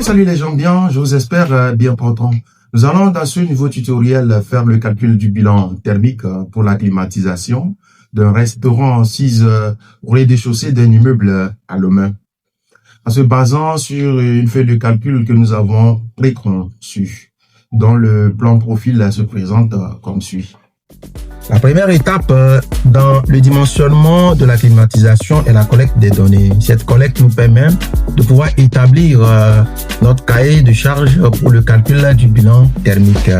Salut les gens bien, je vous espère bien portants. Nous allons dans ce nouveau tutoriel faire le calcul du bilan thermique pour la climatisation d'un restaurant assise au rez-de-chaussée d'un immeuble à Lomé, en se basant sur une feuille de calcul que nous avons préconçue, dont le plan profil se présente comme suit. La première étape dans le dimensionnement de la climatisation est la collecte des données. Cette collecte nous permet de pouvoir établir notre cahier de charge pour le calcul du bilan thermique.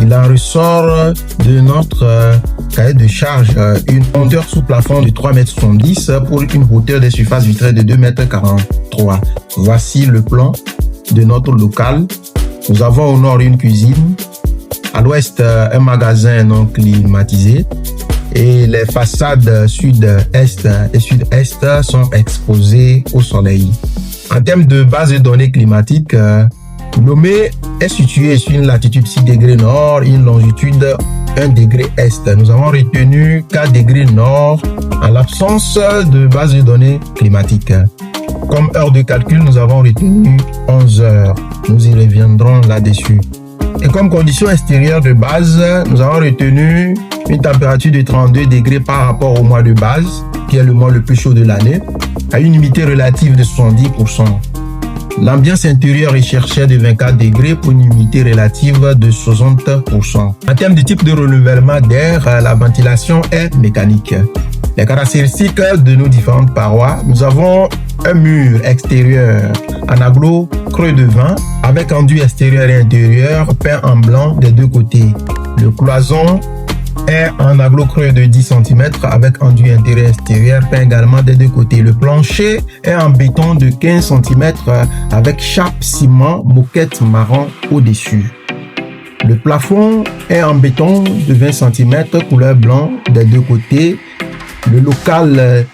Il en ressort de notre cahier de charge une hauteur sous plafond de 3,70 m pour une hauteur des surfaces vitrées de 2,43 m. Voici le plan de notre local. Nous avons au nord une cuisine. À l'ouest, un magasin non climatisé et les façades sud-est et sud-est sont exposées au soleil. En termes de base de données climatiques, Lomé est situé sur une latitude 6 degrés nord et une longitude 1 degré est. Nous avons retenu 4 degrés nord en l'absence de base de données climatiques. Comme heure de calcul, nous avons retenu 11 heures. Nous y reviendrons là-dessus. Et comme condition extérieure de base, nous avons retenu une température de 32 degrés par rapport au mois de base, qui est le mois le plus chaud de l'année, à une humidité relative de 70%. L'ambiance intérieure est cherchée de 24 degrés pour une humidité relative de 60%. En termes de type de renouvellement d'air, la ventilation est mécanique. Les caractéristiques de nos différentes parois, nous avons un mur extérieur en aglo creux de 20 avec enduit extérieur et intérieur peint en blanc des deux côtés. Le cloison est en aglo creux de 10 cm avec enduit intérieur et extérieur peint également des deux côtés. Le plancher est en béton de 15 cm avec chape ciment moquette marron au-dessus. Le plafond est en béton de 20 cm couleur blanc des deux côtés. Le local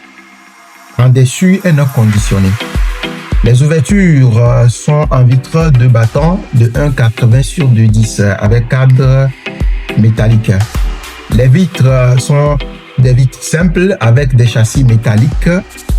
en dessus est non conditionné. Les ouvertures sont en vitre de battant de 1,80 sur 2,10 avec cadre métallique. Les vitres sont des vitres simples avec des châssis métalliques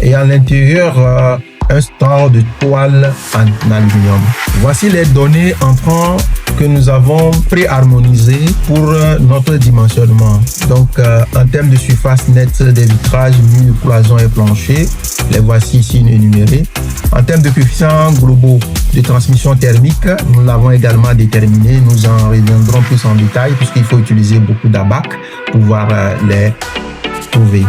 et à l'intérieur un store de toile en aluminium. Voici les données entrant que nous avons préharmonisées pour notre dimensionnement. Donc, en termes de surface nette des vitrages, murs, cloisons et planchers, les voici ici énumérés. En termes de coefficients globaux de transmission thermique, nous l'avons également déterminé. Nous en reviendrons plus en détail puisqu'il faut utiliser beaucoup d'abac pour pouvoir les trouver.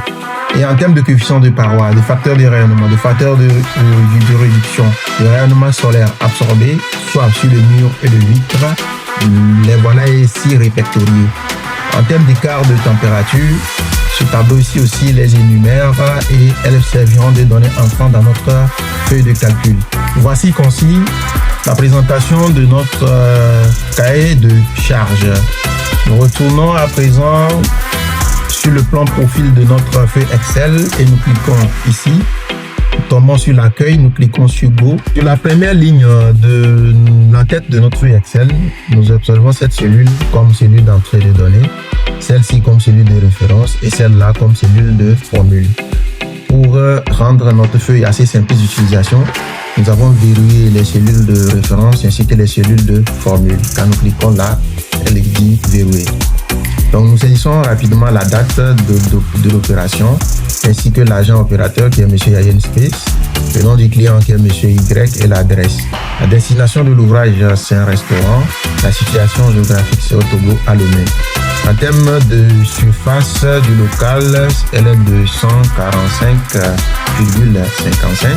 Et en termes de coefficient de paroi, de facteurs de rayonnement, de facteurs de réduction, de rayonnement solaire absorbé, soit sur le mur et le vitre, les voilà ici répertoriés. En termes d'écart de température, ce tableau ici aussi les énumère et elles serviront de données entrant dans notre feuille de calcul. Voici concis la présentation de notre cahier de charge. Nous retournons à présent sur le plan profil de notre feuille Excel et nous cliquons ici. Nous tombons sur l'accueil, nous cliquons sur Go. Sur la première ligne de l'entête de notre feuille Excel, nous observons cette cellule comme cellule d'entrée de données, celle-ci comme cellule de référence et celle-là comme cellule de formule. Pour rendre notre feuille assez simple d'utilisation, nous avons verrouillé les cellules de référence ainsi que les cellules de formule. Quand nous cliquons là, elle est dit verrouillée. Donc nous saisissons rapidement la date de l'opération ainsi que l'agent opérateur qui est M. Yayen Space, le nom du client qui est M. Y et l'adresse. La destination de l'ouvrage c'est un restaurant, la situation géographique c'est au Togo à Lomé. En termes de surface du local, elle est de 145,55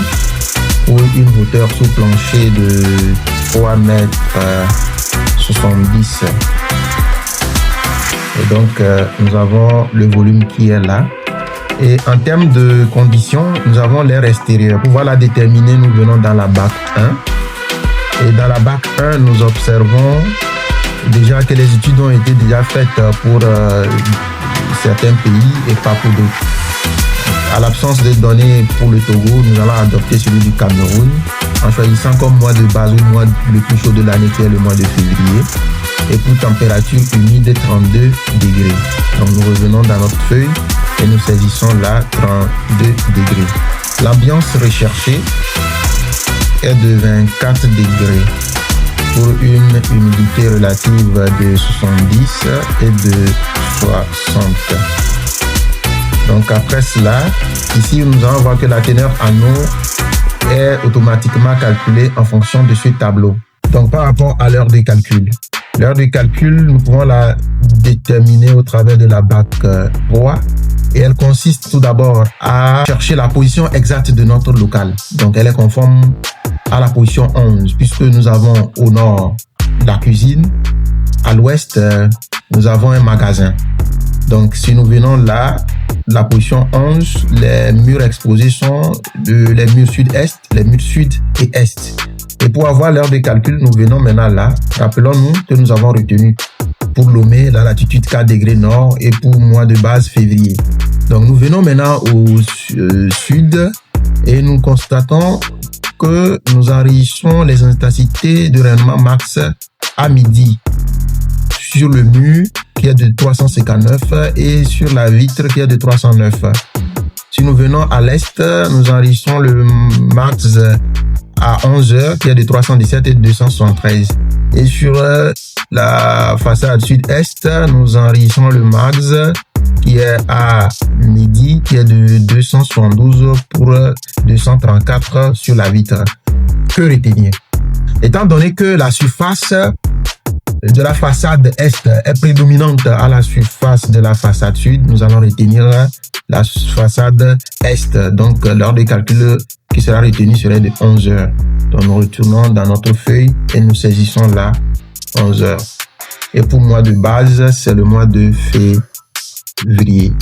pour une hauteur sous plancher de 3,70 m. Et donc, nous avons le volume qui est là. Et en termes de conditions, nous avons l'air extérieur. Pour pouvoir la déterminer, nous venons dans la BAC 1. Et dans la BAC 1, nous observons déjà que les études ont été déjà faites pour certains pays et pas pour d'autres. À l'absence de données pour le Togo, nous allons adopter celui du Cameroun. en choisissant comme mois de base le mois le plus chaud de l'année qui est le mois de février. Et pour température humide 32 degrés. Donc nous revenons dans notre feuille et nous saisissons là 32 degrés. L'ambiance recherchée est de 24 degrés pour une humidité relative de 70 et de 60. Donc après cela, ici nous allons voir que la teneur en eau est automatiquement calculée en fonction de ce tableau. Donc par rapport à l'heure de calcul. L'heure de calcul, nous pouvons la déterminer au travers de la bac roi. Et elle consiste tout d'abord à chercher la position exacte de notre local. Donc elle est conforme à la position 11, puisque nous avons au nord la cuisine, à l'ouest nous avons un magasin. Donc si nous venons là, la position 11, les murs exposés sont les murs sud-est, les murs sud et est. Et pour avoir l'heure de calcul, nous venons maintenant là. Rappelons-nous que nous avons retenu pour Lomé la latitude 4 degrés nord et pour mois de base février. Donc nous venons maintenant au sud et nous constatons que nous enregistrons les intensités de rayonnement max à midi sur le mur qui est de 359 et sur la vitre qui est de 309. Si nous venons à l'est, nous enregistrons le max à 11h qui est de 317 et de 273. Et sur la façade sud-est, nous enregistrons le max qui est à midi qui est de 272 pour 234 sur la vitre. Que retenir? Étant donné que la surface de la façade est est prédominante à la surface de la façade sud, nous allons retenir la façade est. Donc l'heure de calcul qui sera retenue serait de 11 heures. Donc nous retournons dans notre feuille et nous saisissons là 11 heures. Et pour mois de base, c'est le mois de février.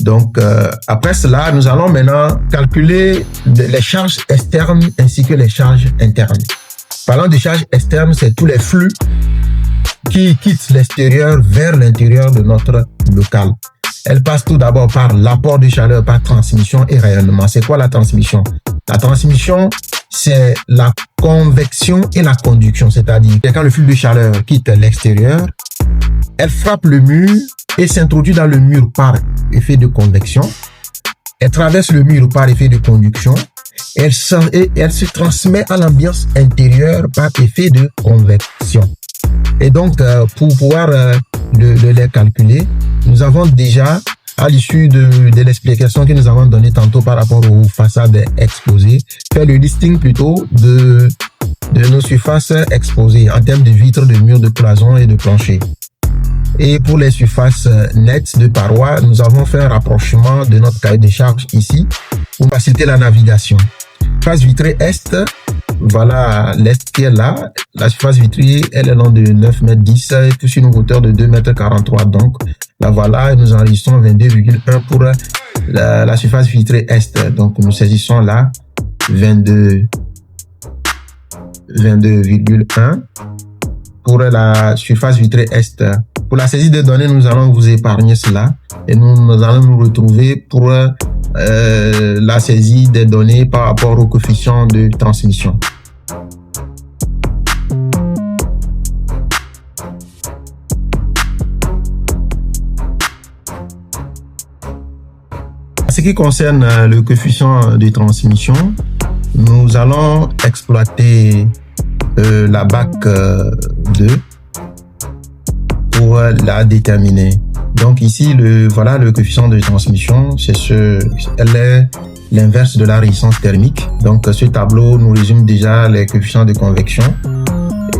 Donc après cela, nous allons maintenant calculer les charges externes ainsi que les charges internes. Parlant de charges externes, c'est tous les flux qui quittent l'extérieur vers l'intérieur de notre local. Elle passe tout d'abord par l'apport de chaleur par transmission et rayonnement. C'est quoi la transmission? La transmission, c'est la convection et la conduction, c'est-à-dire que quand le flux de chaleur quitte l'extérieur, elle frappe le mur et s'introduit dans le mur par effet de convection. Elle traverse le mur par effet de conduction. Elle se transmet à l'ambiance intérieure par effet de convection. Et donc, pour pouvoir les calculer, nous avons déjà, à l'issue de l'explication que nous avons donnée tantôt par rapport aux façades exposées, fait le listing plutôt de nos surfaces exposées en termes de vitres, de murs, de cloisons et de planchers. Et pour les surfaces nettes de parois, nous avons fait un rapprochement de notre cahier de charges ici pour faciliter la navigation. Face vitrée est, voilà l'est qui est là. La surface vitrée, elle est longue de 9,10 m et sur une hauteur de 2,43 m. Donc, la voilà, et nous enregistrons 22,1 pour la surface vitrée est. Donc, nous saisissons là 22,1 pour la surface vitrée est. Pour la saisie des données, nous allons vous épargner cela et nous allons nous retrouver pour la saisie des données par rapport au coefficient de transmission. En ce qui concerne le coefficient de transmission, nous allons exploiter la BAC 2 pour la déterminer. Donc ici, voilà le coefficient de transmission, elle est l'inverse de la résistance thermique. Donc ce tableau nous résume déjà les coefficients de convection.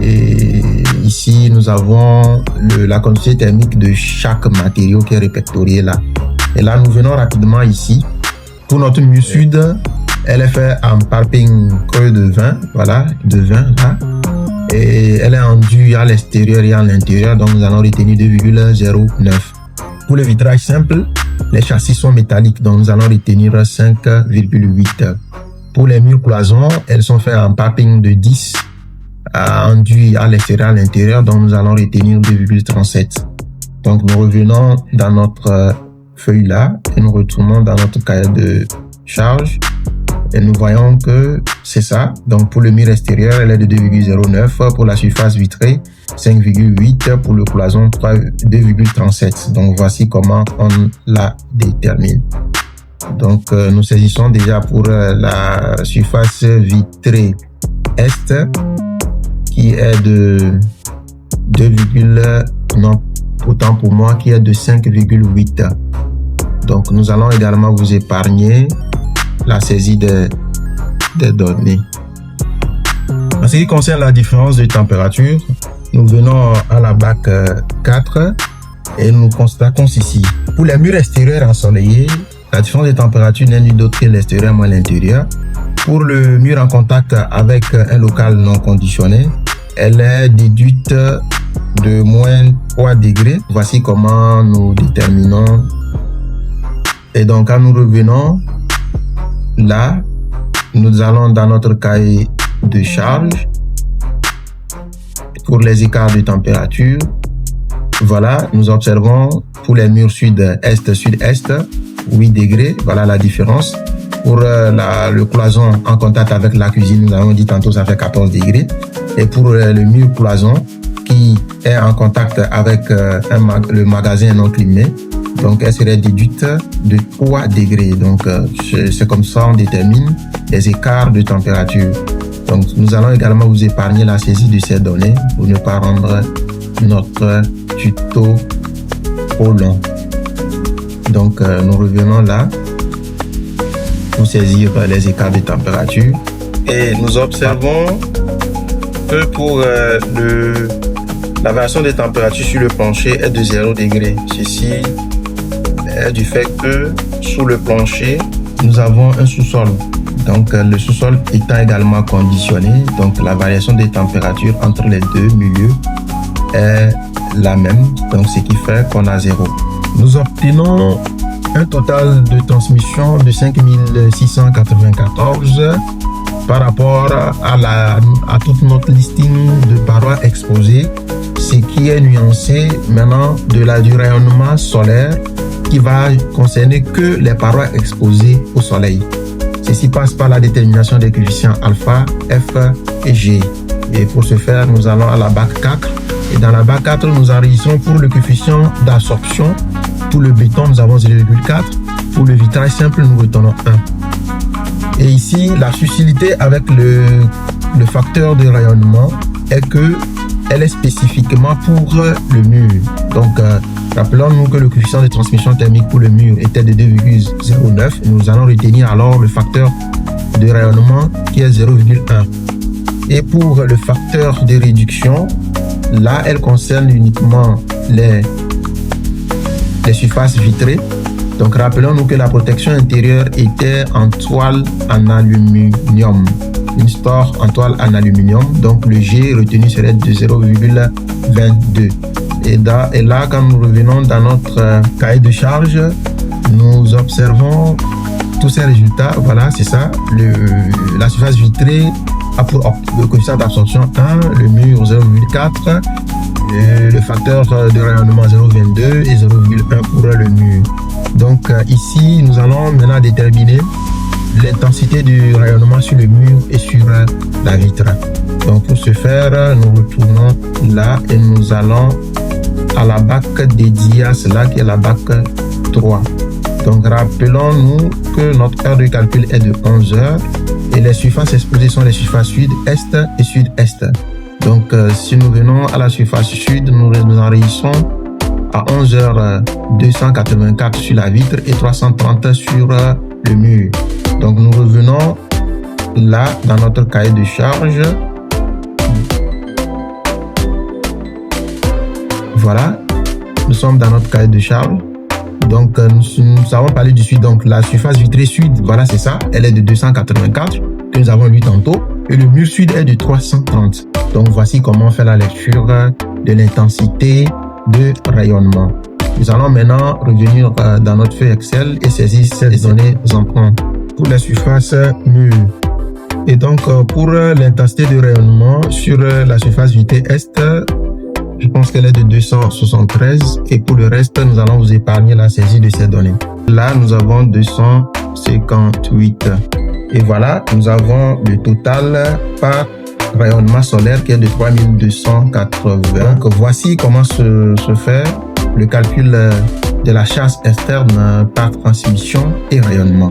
Et ici, nous avons la quantité thermique de chaque matériau qui est répertorié là. Et là, nous venons rapidement ici. Pour notre mur sud, elle est faite en piping creux de 20, voilà, de 20 là. Et elle est enduite à l'extérieur et à l'intérieur, donc nous allons retenir 2,09. Pour le vitrage simple, les châssis sont métalliques, donc nous allons retenir 5,8. Pour les murs cloisons, elles sont faites en piping de 10, enduit à l'extérieur et à l'intérieur, donc nous allons retenir 2,37. Donc nous revenons dans notre feuille là et nous retournons dans notre cahier de charge. Et nous voyons que c'est ça. Donc, pour le mur extérieur, elle est de 2,09. Pour la surface vitrée, 5,8. Pour le cloison, 2,37. Donc, voici comment on la détermine. Donc, nous saisissons déjà pour la surface vitrée est, qui est de 2, non, autant pour moi, qui est de 5,8. Donc, nous allons également vous épargner la saisie des données. En ce qui concerne la différence de température, nous venons à la bac 4 et nous constatons ceci. Pour les murs extérieurs ensoleillés, la différence de température n'est nulle d'autre que l'extérieur moins l'intérieur. Pour le mur en contact avec un local non conditionné, elle est déduite de moins 3 degrés. Voici comment nous déterminons. Et donc, quand nous revenons là, nous allons dans notre cahier de charge pour les écarts de température. Voilà, nous observons pour les murs sud-est, sud-est, 8 degrés. Voilà la différence. Pour le cloison en contact avec la cuisine, nous avons dit tantôt, ça fait 14 degrés. Et pour le mur cloison qui est en contact avec le magasin non climé, donc elle serait déduite de 3 degrés. Donc c'est comme ça on détermine les écarts de température. Donc nous allons également vous épargner la saisie de ces données pour ne pas rendre notre tuto trop long. Donc nous revenons là pour saisir les écarts de température et nous observons que pour la variation des températures sur le plancher est de 0 degré. Ceci est du fait que sous le plancher, nous avons un sous-sol. Donc le sous-sol étant également conditionné, donc la variation des températures entre les deux milieux est la même, donc ce qui fait qu'on a 0. Nous obtenons un total de transmission de 5694 par rapport à toute notre listing de parois exposées, ce qui est nuancé maintenant du rayonnement solaire qui va concerner que les parois exposées au soleil. Ceci passe par la détermination des coefficients alpha, F et G. Et pour ce faire, nous allons à la bac 4. Et dans la bac 4, nous enregistrons pour le coefficient d'absorption. Pour le béton, nous avons 0,4. Pour le vitrail simple, nous retenons 1. Et ici, la subtilité avec le facteur de rayonnement est que elle est spécifiquement pour le mur. Donc, rappelons-nous que le coefficient de transmission thermique pour le mur était de 2,09. Nous allons retenir alors le facteur de rayonnement qui est 0,1. Et pour le facteur de réduction, là, elle concerne uniquement les surfaces vitrées. Donc, rappelons-nous que la protection intérieure était en toile en aluminium. Une store en toile en aluminium. Donc, le G retenu serait de 0,22. Et là, quand nous revenons dans notre cahier de charge, nous observons tous ces résultats. Voilà, c'est ça. La surface vitrée a pour le coefficient d'absorption 1, le mur 0,4, le facteur de rayonnement 0,22 et 0,1 pour le mur. Donc ici, nous allons maintenant déterminer l'intensité du rayonnement sur le mur et sur la vitre. Donc pour ce faire, nous retournons là et nous allons à la bac dédiée à cela qui est la bac 3. Donc rappelons-nous que notre heure de calcul est de 11 heures et les surfaces exposées sont les surfaces sud-est et sud-est. Donc si nous venons à la surface sud, nous enregistrons à 11h284 sur la vitre et 330 sur le mur. Donc nous revenons là dans notre cahier de charge. Voilà, nous sommes dans notre cahier de charge. Donc nous avons parlé du sud. Donc la surface vitrée sud, voilà c'est ça, elle est de 284 que nous avons lu tantôt. Et le mur sud est de 330. Donc voici comment on fait la lecture de l'intensité de rayonnement. Nous allons maintenant revenir dans notre feuille Excel et saisir ces données empreintes pour la surface mur. Et donc pour l'intensité de rayonnement sur la surface vitrée est, je pense qu'elle est de 273 et pour le reste, nous allons vous épargner la saisie de ces données. Là, nous avons 258. Et voilà, nous avons le total par rayonnement solaire qui est de 3280. Donc voici comment se fait le calcul de la charge externe par transmission et rayonnement.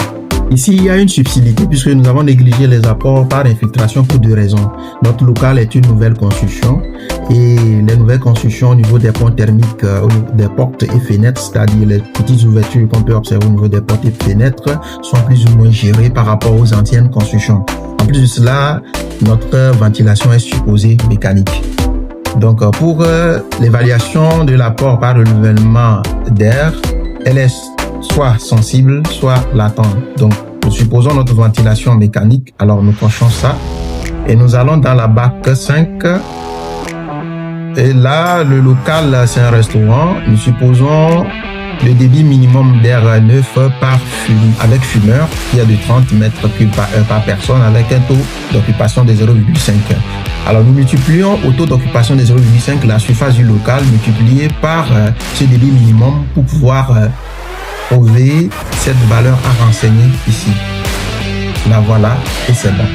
Ici, il y a une subtilité puisque nous avons négligé les apports par infiltration pour deux raisons. Notre local est une nouvelle construction et les nouvelles constructions au niveau des ponts thermiques, des portes et fenêtres, c'est-à-dire les petites ouvertures qu'on peut observer au niveau des portes et fenêtres, sont plus ou moins gérées par rapport aux anciennes constructions. En plus de cela, notre ventilation est supposée mécanique. Donc, pour l'évaluation de l'apport par renouvellement d'air, elle est soit sensible, soit latente. Donc, nous supposons notre ventilation mécanique. Alors, nous cochons ça. Et nous allons dans la bac 5. Et là, le local, c'est un restaurant. Nous supposons le débit minimum d'air neuf avec fumeur, qui est de 30 mètres cubes par personne, avec un taux d'occupation de 0,5. Alors, nous multiplions au taux d'occupation de 0,5 la surface du local multipliée par ce débit minimum pour pouvoir trouver cette valeur à renseigner ici. La voilà et c'est bon.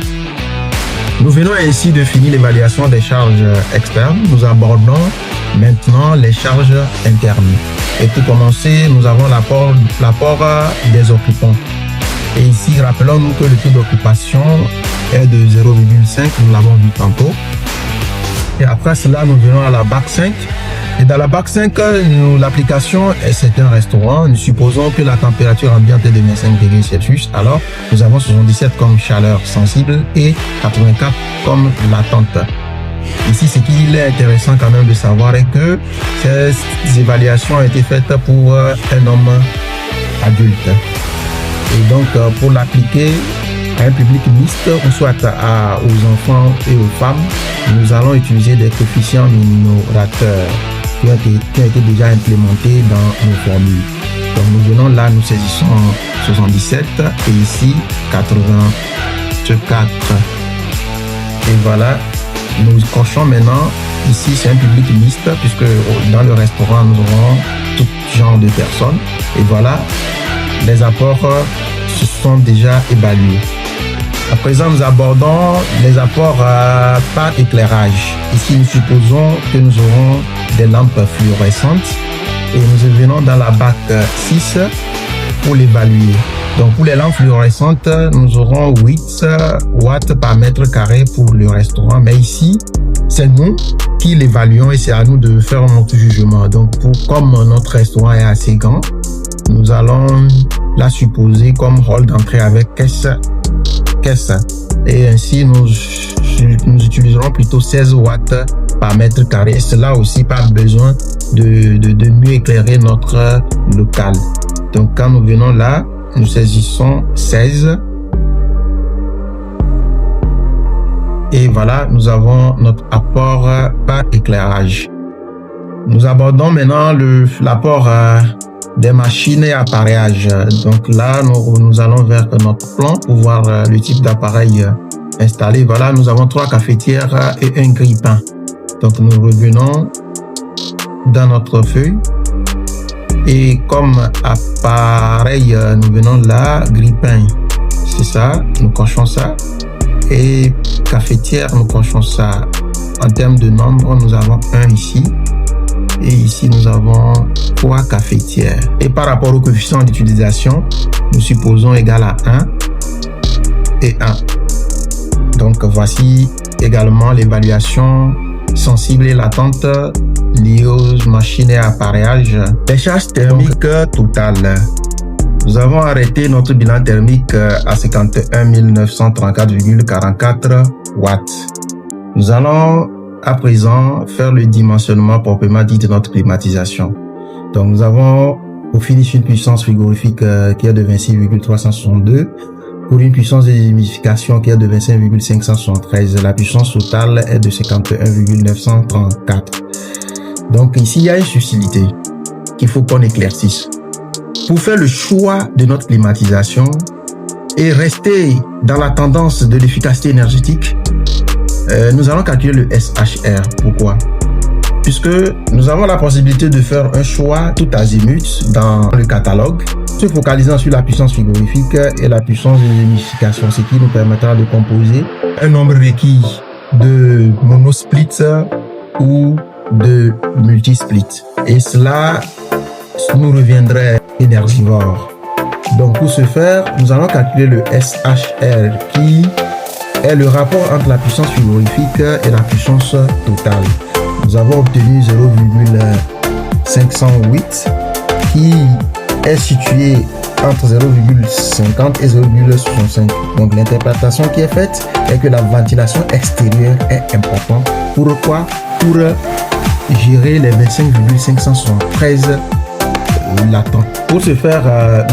Nous venons ainsi de finir l'évaluation des charges externes. Nous abordons maintenant les charges internes. Et pour commencer, nous avons l'apport des occupants. Et ici, rappelons-nous que le taux d'occupation est de 0,5, nous l'avons vu tantôt. Et après cela, nous venons à la bac 5. Et dans la bac 5, l'application, c'est un restaurant. Nous supposons que la température ambiante est de 25 degrés Celsius. Alors, nous avons 77 comme chaleur sensible et 84 comme latente. Ici, ce qu'il est intéressant quand même de savoir est que ces évaluations ont été faites pour un homme adulte. Et donc, pour l'appliquer à un public mixte ou soit aux enfants et aux femmes, nous allons utiliser des coefficients minorateurs qui ont été déjà implémentés dans nos formules. Donc nous venons là, nous saisissons 77 et ici 84. Et voilà, nous cochons maintenant. Ici c'est un public mixte puisque dans le restaurant nous aurons tout genre de personnes. Et voilà, les apports se sont déjà évalués. À présent, nous abordons les apports par éclairage. Ici, nous supposons que nous aurons des lampes fluorescentes et nous venons dans la bac 6 pour l'évaluer. Donc, pour les lampes fluorescentes, nous aurons 8 watts par mètre carré pour le restaurant. Mais ici, c'est nous qui l'évaluons et c'est à nous de faire notre jugement. Donc, comme notre restaurant est assez grand, nous allons la supposer comme hall d'entrée avec caisse. Et ainsi, nous utiliserons plutôt 16 watts par mètre carré. Et cela aussi, pas besoin de mieux éclairer notre local. Donc, quand nous venons là, nous saisissons 16. Et voilà, nous avons notre apport par éclairage. Nous abordons maintenant l'apport des machines et appareillages. Donc là, nous allons vers notre plan pour voir le type d'appareil installé. Voilà, nous avons 3 cafetières et un grille-pain. Donc nous revenons dans notre feuille. Et comme appareil, nous venons là, grille-pain. C'est ça, nous cochons ça. Et cafetière, nous cochons ça. En termes de nombre, nous avons 1 ici. Et ici, nous avons 3 cafetières. Et par rapport au coefficient d'utilisation, nous supposons égal à 1 et 1. Donc, voici également l'évaluation sensible et latente liée aux machines et appareillages. Les charges thermiques totales. Nous avons arrêté notre bilan thermique à 51 934,44 watts. Nous allons à présent faire le dimensionnement proprement dit de notre climatisation. Donc nous avons au finish une puissance frigorifique qui est de 26,362 pour une puissance de humidification qui est de 25,573. La puissance totale est de 51,934. Donc ici il y a une subtilité qu'il faut qu'on éclaircisse. Pour faire le choix de notre climatisation et rester dans la tendance de l'efficacité énergétique, nous allons calculer le SHR. Pourquoi? Puisque nous avons la possibilité de faire un choix tout azimut dans le catalogue se focalisant sur la puissance frigorifique et la puissance de humidification, ce qui nous permettra de composer un nombre requis de monosplit ou de multisplit. Et cela nous reviendrait énergivore. Donc pour ce faire, nous allons calculer le SHR qui est le rapport entre la puissance frigorifique et la puissance totale. Nous avons obtenu 0,508 qui est situé entre 0,50 et 0,65. Donc l'interprétation qui est faite est que la ventilation extérieure est importante. Pourquoi? Pour gérer les 25,573 latents. Pour ce faire,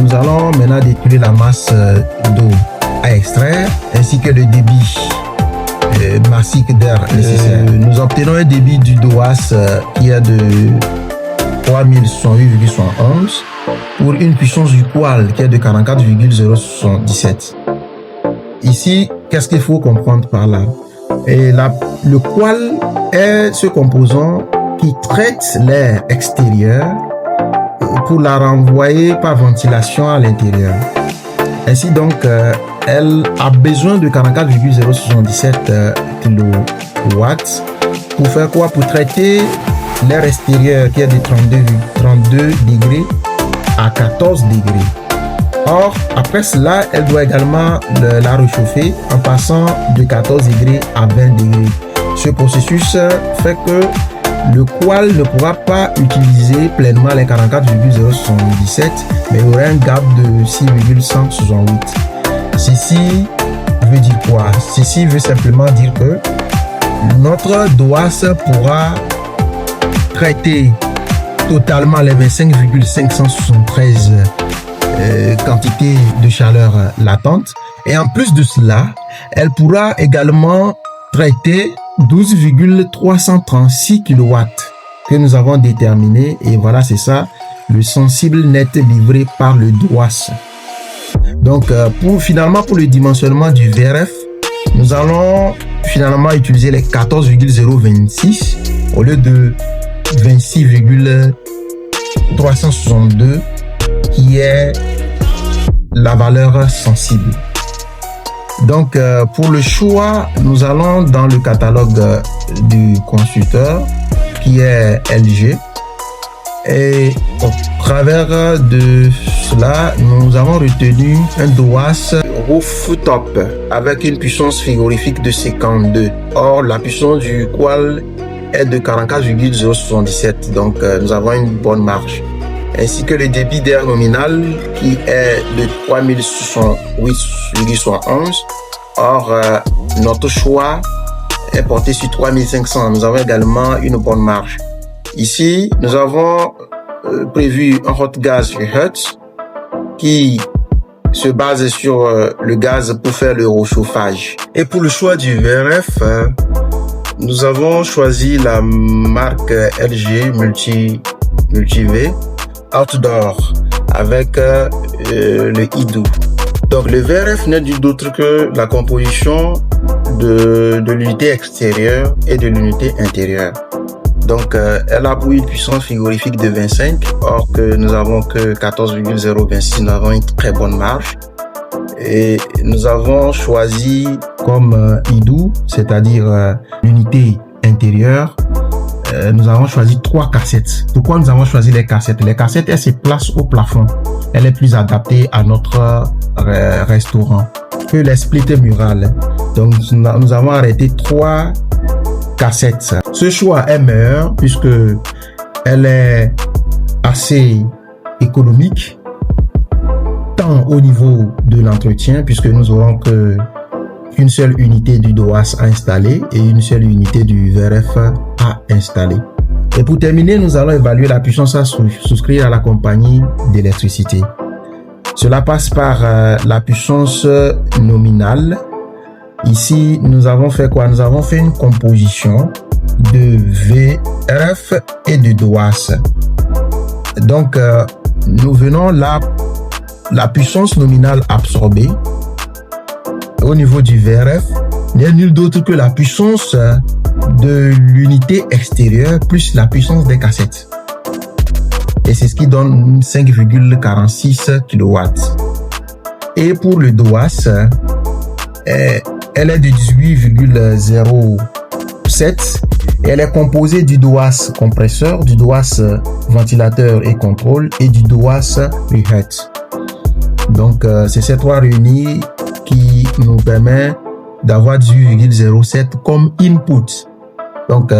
nous allons maintenant décrire la masse d'eau à extraire ainsi que le débit massique d'air nécessaire. Nous obtenons un débit du DOAS qui est de 3068,71 pour une puissance du poêle qui est de 44,077. Ici, qu'est-ce qu'il faut comprendre par là? Le poêle est ce composant qui traite l'air extérieur pour la renvoyer par ventilation à l'intérieur. Ainsi donc, elle a besoin de 44,077 kW pour faire quoi? Pour traiter l'air extérieur qui est de 32 degrés à 14 degrés. Or, après cela, elle doit également la réchauffer en passant de 14 degrés à 20 degrés. Ce processus fait que le poêle ne pourra pas utiliser pleinement les 44,077, mais il y aura un gap de 6,168. Ceci veut dire quoi? Ceci veut simplement dire que notre DOAS pourra traiter totalement les 25,573 quantités de chaleur latente. Et en plus de cela, elle pourra également traiter 12,336 kW que nous avons déterminé. Et voilà, c'est ça, le sensible net livré par le DOAS. Donc, pour le dimensionnement du VRF, nous allons finalement utiliser les 14,026 au lieu de 26,362 qui est la valeur sensible. Donc, pour le choix, nous allons dans le catalogue du constructeur qui est LG. Et au travers de cela, nous avons retenu un DOAS rooftop avec une puissance frigorifique de 52. Or, la puissance du poêle est de 44,077. Donc, nous avons une bonne marge. Ainsi que le débit d'air nominal qui est de 3068,71. Or, notre choix est porté sur 3500. Nous avons également une bonne marge. Ici, nous avons prévu un hot gas Hertz qui se base sur le gaz pour faire le réchauffage. Et pour le choix du VRF, nous avons choisi la marque LG Multi-V Outdoor avec le IDU. Donc le VRF n'est du d'autre que la composition de l'unité extérieure et de l'unité intérieure. Donc elle a pour une puissance frigorifique de 25, or que nous avons que 14,026, nous avons une très bonne marge. Et nous avons choisi comme IDU, c'est-à-dire l'unité intérieure, nous avons choisi 3 cassettes. Pourquoi nous avons choisi les cassettes? Les cassettes, elles se placent au plafond. Elle est plus adaptée à notre restaurant que les splits murales. Donc, nous avons arrêté 3 cassettes. Ce choix est meilleur puisque elle est assez économique, tant au niveau de l'entretien, puisque nous aurons qu'une seule unité du DOAS à installer et une seule unité du VRF à installer. Et pour terminer, nous allons évaluer la puissance à souscrire à la compagnie d'électricité. Cela passe par la puissance nominale. Ici, nous avons fait quoi? Nous avons fait une composition de VRF et de DOAS. Donc, nous venons là, la puissance nominale absorbée au niveau du VRF n'est nul d'autre que la puissance de l'unité extérieure plus la puissance des cassettes. Et c'est ce qui donne 5,46 kW. Et pour le DOAS, elle est de 18,07 et elle est composée du DOAS compresseur, du DOAS ventilateur et contrôle et du DOAS reheat. Donc, c'est ces trois réunis qui nous permet d'avoir 18,07 comme input. Donc,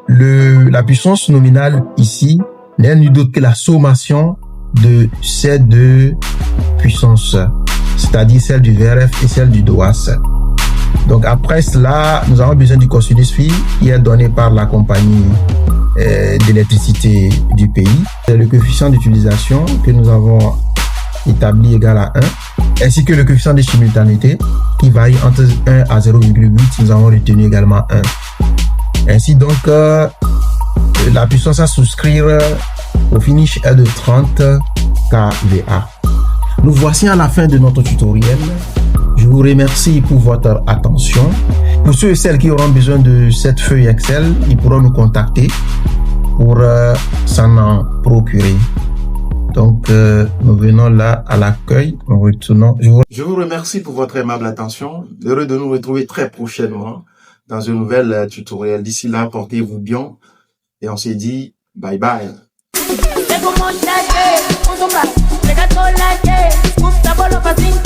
la puissance nominale ici n'est nulle d'autre que la sommation de ces deux puissances, c'est-à-dire celle du VRF et celle du DOAS. Donc après cela, nous avons besoin du cosinus phi qui est donné par la compagnie d'électricité du pays. C'est le coefficient d'utilisation que nous avons établi égal à 1, ainsi que le coefficient de simultanéité qui varie entre 1 à 0,8. Nous avons retenu également 1. Ainsi donc, la puissance à souscrire au finish est de 30 kVA. Nous voici à la fin de notre tutoriel. Je vous remercie pour votre attention. Pour ceux et celles qui auront besoin de cette feuille Excel, ils pourront nous contacter pour s'en en procurer. Donc, nous venons là à l'accueil. Nous retournons. Je vous remercie pour votre aimable attention. Heureux de nous retrouver très prochainement dans un nouvel tutoriel. D'ici là, portez-vous bien et on se dit bye bye. Como